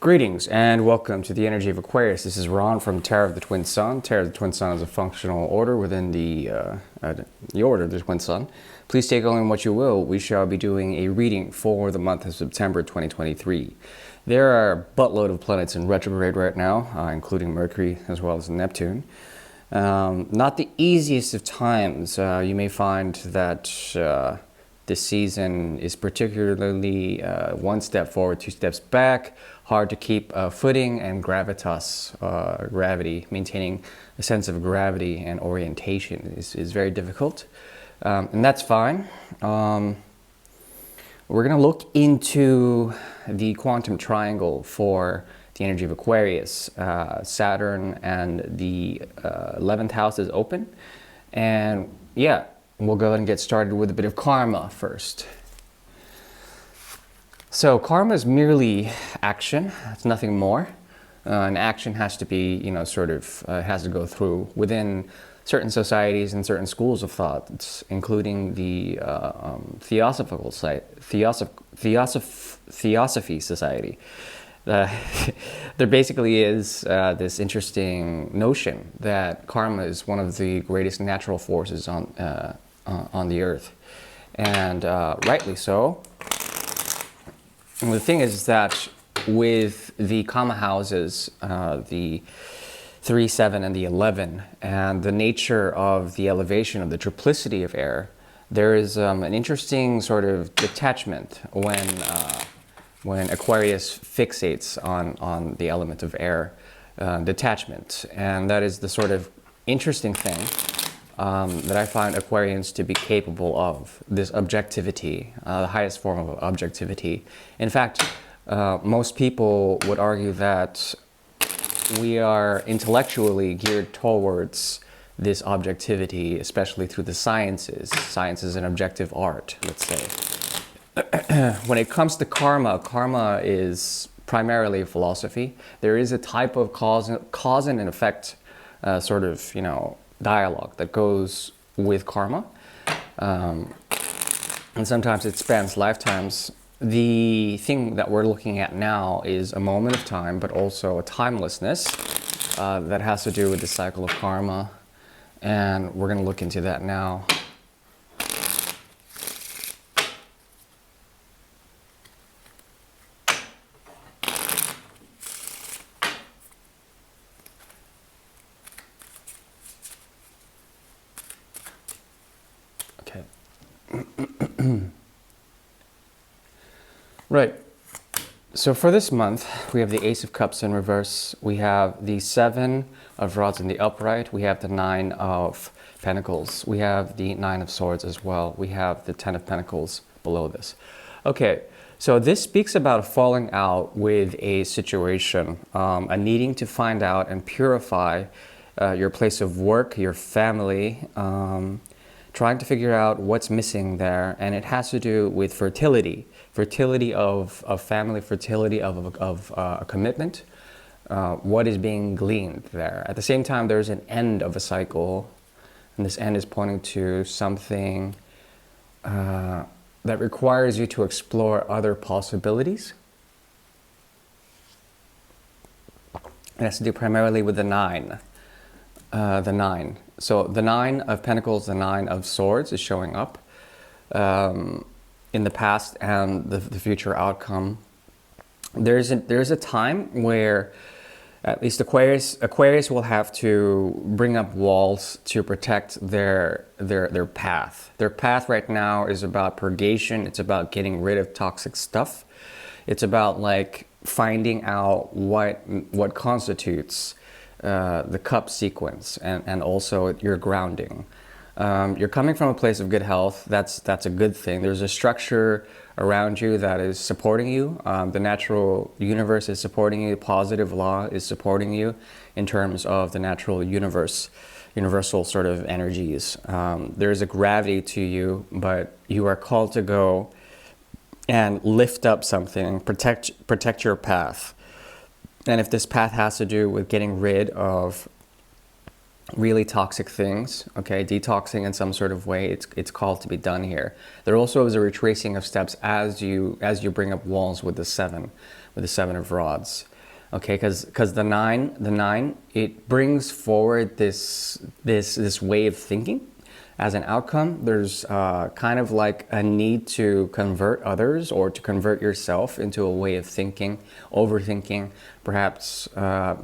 Greetings and welcome to the energy of Aquarius. This is Ron from Tarot of the Twin Sun. Tarot of the Twin Sun is a functional order within the order of the Twin Sun. Please take only what you will. We shall be doing a reading for the month of September 2023. There are a buttload of planets in retrograde right now, including Mercury as well as Neptune. Not the easiest of times. You may find that this season is particularly one step forward, two steps back, hard to keep footing and gravitas, gravity, maintaining a sense of gravity and orientation is very difficult. And that's fine. We're going to look into the quantum triangle for the energy of Aquarius. Saturn and the 11th house is open. And yeah, we'll go ahead and get started with a bit of karma first. So karma is merely action. It's nothing more. And action has to be, has to go through within certain societies and certain schools of thought, including the Theosophy Society. There basically is this interesting notion that karma is one of the greatest natural forces on the earth, and rightly so. And the thing is that with the karma houses, the 3, 7, and the 11, and the nature of the elevation of the triplicity of air, there is an interesting sort of detachment when Aquarius fixates on the element of air, detachment. And that is the sort of interesting thing that I find Aquarians to be capable of, this objectivity, the highest form of objectivity. In fact, most people would argue that we are intellectually geared towards this objectivity, especially through the sciences. Science is an objective art, let's say. When it comes to karma, karma is primarily a philosophy. There is a type of cause and effect dialogue that goes with karma. And sometimes it spans lifetimes. The thing that we're looking at now is a moment of time, but also a timelessness that has to do with the cycle of karma. And we're going to look into that now. Right. So for this month, we have the Ace of Cups in reverse. We have the 7 of Rods in the upright. We have the 9 of Pentacles. We have the 9 of Swords as well. We have the 10 of Pentacles below this. Okay, so this speaks about a falling out with a situation, a needing to find out and purify your place of work, your family, trying to figure out what's missing there. And it has to do with fertility. Fertility of family, fertility of a commitment, what is being gleaned there. At the same time, there's an end of a cycle, and this end is pointing to something that requires you to explore other possibilities. It has to do primarily with the 9. So the 9 of Pentacles, the 9 of Swords is showing up. In the past and the future outcome. There's a time where at least Aquarius will have to bring up walls to protect their path. Their path right now is about purgation. It's about getting rid of toxic stuff. It's about like finding out what constitutes the cup sequence and also your grounding. You're coming from a place of good health. That's a good thing. There's a structure around you that is supporting you. The natural universe is supporting you. Positive law is supporting you in terms of the natural universal sort of energies. There's a gravity to you, but you are called to go and lift up something, protect your path. And if this path has to do with getting rid of really toxic things, okay, detoxing in some sort of way, it's called to be done here. There also is a retracing of steps as you bring up walls with the 7 of Rods. Okay, because the nine, it brings forward this way of thinking. As an outcome, there's kind of like a need to convert others or to convert yourself into a way of thinking, overthinking, perhaps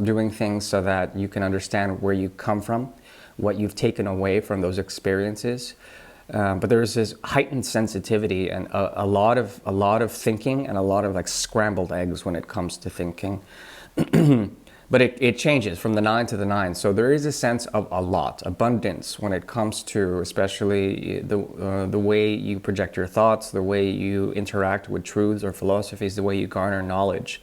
doing things so that you can understand where you come from, what you've taken away from those experiences. But there's this heightened sensitivity and a lot of thinking and a lot of like scrambled eggs when it comes to thinking. But it changes from the 9 to the 9. So there is a sense of a lot, abundance when it comes to especially the way you project your thoughts, the way you interact with truths or philosophies, the way you garner knowledge.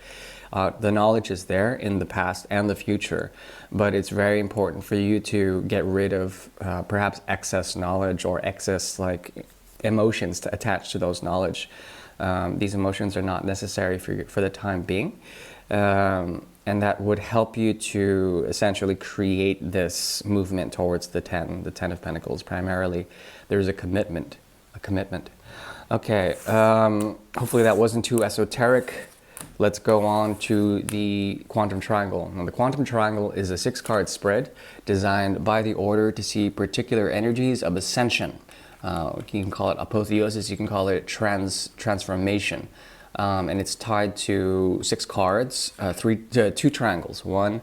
The knowledge is there in the past and the future, but it's very important for you to get rid of perhaps excess knowledge or excess like emotions to attach to those knowledge. These emotions are not necessary for the time being. And that would help you to essentially create this movement towards the 10 of Pentacles primarily. There's a commitment. Okay, hopefully that wasn't too esoteric. Let's go on to the quantum triangle. Now, the quantum triangle is a 6-card spread designed by the order to see particular energies of ascension. You can call it apotheosis, you can call it transformation. And it's tied to 6 cards, 2 triangles, 1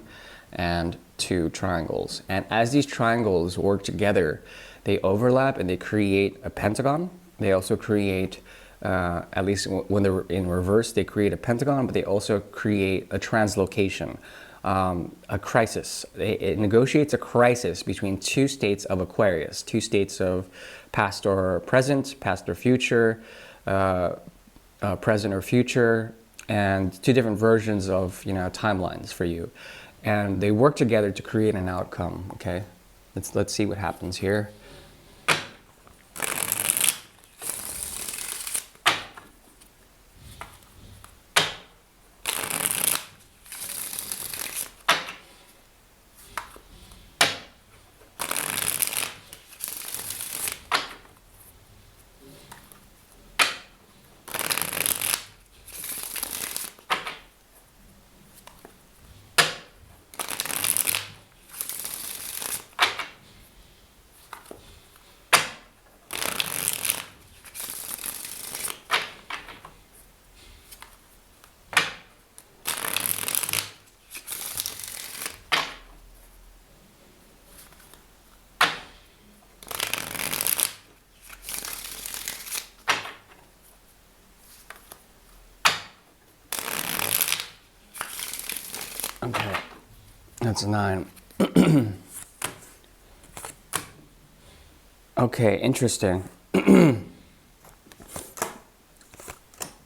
and 2 triangles. And as these triangles work together, they overlap and they create a pentagon. They also create, at least when they're in reverse, they create a pentagon, but they also create a translocation, a crisis. It negotiates a crisis between 2 states of Aquarius, 2 states of past or present, past or future, present or future, and 2 different versions of timelines for you, and they work together to create an outcome. Okay, let's see what happens here. Okay, that's 9. Okay, interesting.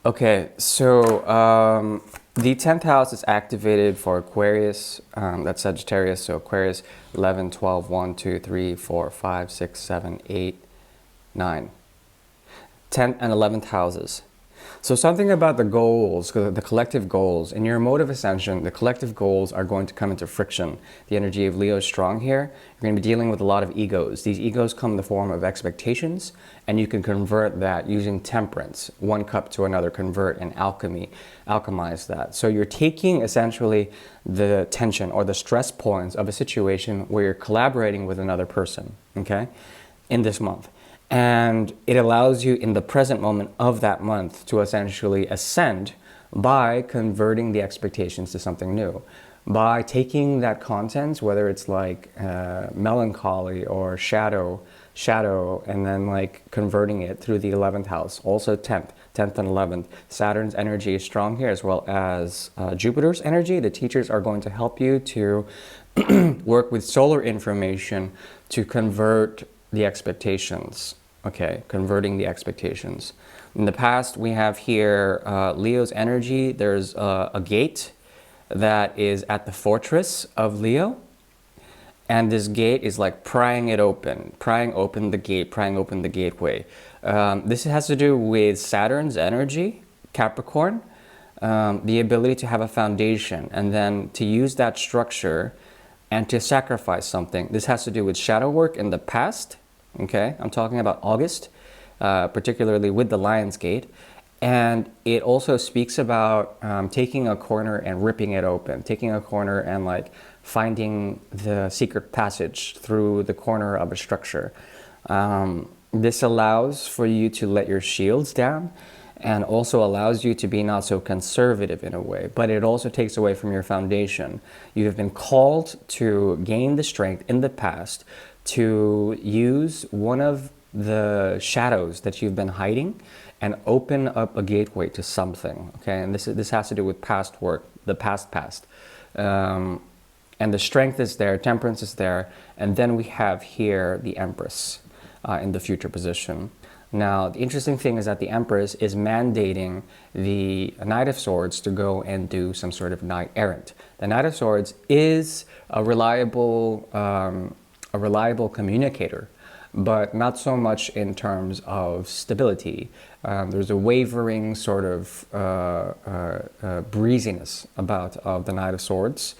Okay, so the 10th house is activated for Aquarius, that's Sagittarius, so Aquarius 11, 12, 1, 2, 3, 4, 5, 6, 7, 8, 9. 10th and 11th houses. So something about the goals, the collective goals. In your mode of ascension, the collective goals are going to come into friction. The energy of Leo is strong here. You're going to be dealing with a lot of egos. These egos come in the form of expectations, and you can convert that using temperance, 1 cup to another, convert and alchemize that. So you're taking essentially the tension or the stress points of a situation where you're collaborating with another person, okay, in this month. And it allows you in the present moment of that month to essentially ascend by converting the expectations to something new. By taking that content, whether it's like melancholy or shadow, and then like converting it through the 11th house. Also 10th and 11th. Saturn's energy is strong here, as well as Jupiter's energy. The teachers are going to help you to work with solar information to convert the expectations. Okay, converting the expectations. In the past, we have here Leo's energy. There's a gate that is at the fortress of Leo, and this gate is like prying open the gate, prying open the gateway. This has to do with Saturn's energy, Capricorn, the ability to have a foundation and then to use that structure and to sacrifice something. This has to do with shadow work in the past. Okay, I'm talking about August, particularly with the Lion's Gate, And it also speaks about taking a corner and ripping it open, taking a corner and like finding the secret passage through the corner of a structure. This allows for you to let your shields down and also allows you to be not so conservative in a way, but it also takes away from your foundation. You have been called to gain the strength in the past to use one of the shadows that you've been hiding and open up a gateway to something. Okay, and this has to do with past work, the past. And the strength is there, temperance is there, and then we have here the Empress in the future position. Now, the interesting thing is that the Empress is mandating the Knight of Swords to go and do some sort of knight errant. The Knight of Swords is a reliable communicator, but not so much in terms of stability. There's a wavering sort of breeziness about the Knight of Swords.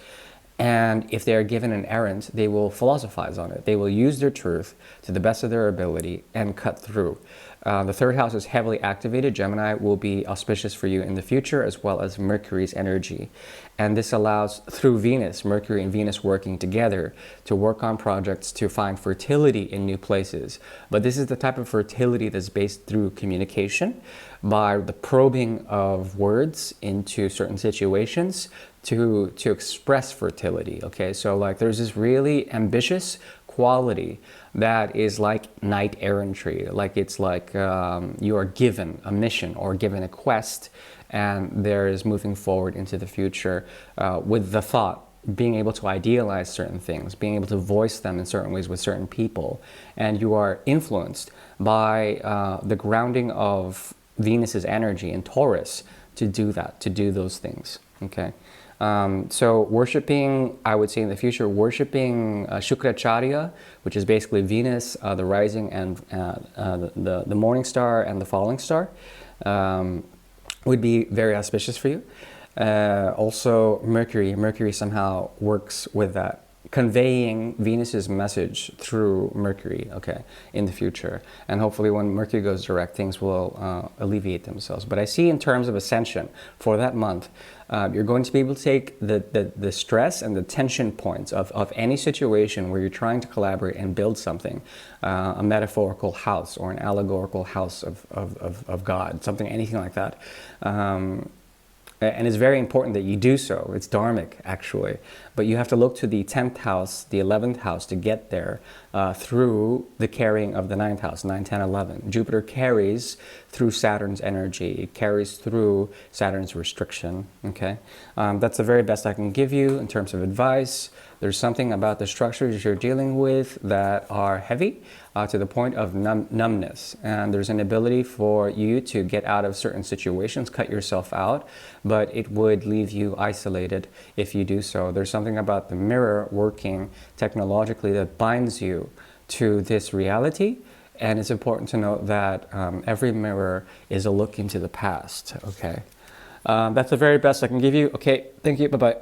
And if they are given an errand, they will philosophize on it. They will use their truth to the best of their ability and cut through. The third house is heavily activated. Gemini will be auspicious for you in the future, as well as Mercury's energy. And this allows, through Venus, Mercury and Venus working together, to work on projects to find fertility in new places. But this is the type of fertility that's based through communication, by the probing of words into certain situations to express fertility. Okay, so like there's this really ambitious quality that is like knight errantry, like it's like you are given a mission or given a quest, and there is moving forward into the future with the thought, being able to idealize certain things, being able to voice them in certain ways with certain people, and you are influenced by the grounding of Venus's energy in Taurus to do that, to do those things. Okay. So worshiping, I would say in the future, worshiping Shukracharya, which is basically Venus, the rising and the morning star and the falling star, would be very auspicious for you. Also Mercury somehow works with that, conveying Venus's message through Mercury, okay, in the future. And hopefully when Mercury goes direct, things will alleviate themselves. But I see in terms of ascension for that month, you're going to be able to take the stress and the tension points of any situation where you're trying to collaborate and build something, a metaphorical house or an allegorical house of God, something, anything like that. And it's very important that you do so. It's dharmic, actually. But you have to look to the 10th house, the 11th house to get there through the carrying of the 9th house, 9, 10, 11. Jupiter carries through Saturn's energy. It carries through Saturn's restriction, okay? That's the very best I can give you in terms of advice. There's something about the structures you're dealing with that are heavy to the point of numbness. And there's an ability for you to get out of certain situations, cut yourself out, but it would leave you isolated if you do so. There's something about the mirror working technologically that binds you to this reality. And it's important to note that every mirror is a look into the past, okay? That's the very best I can give you. Okay, thank you, bye-bye.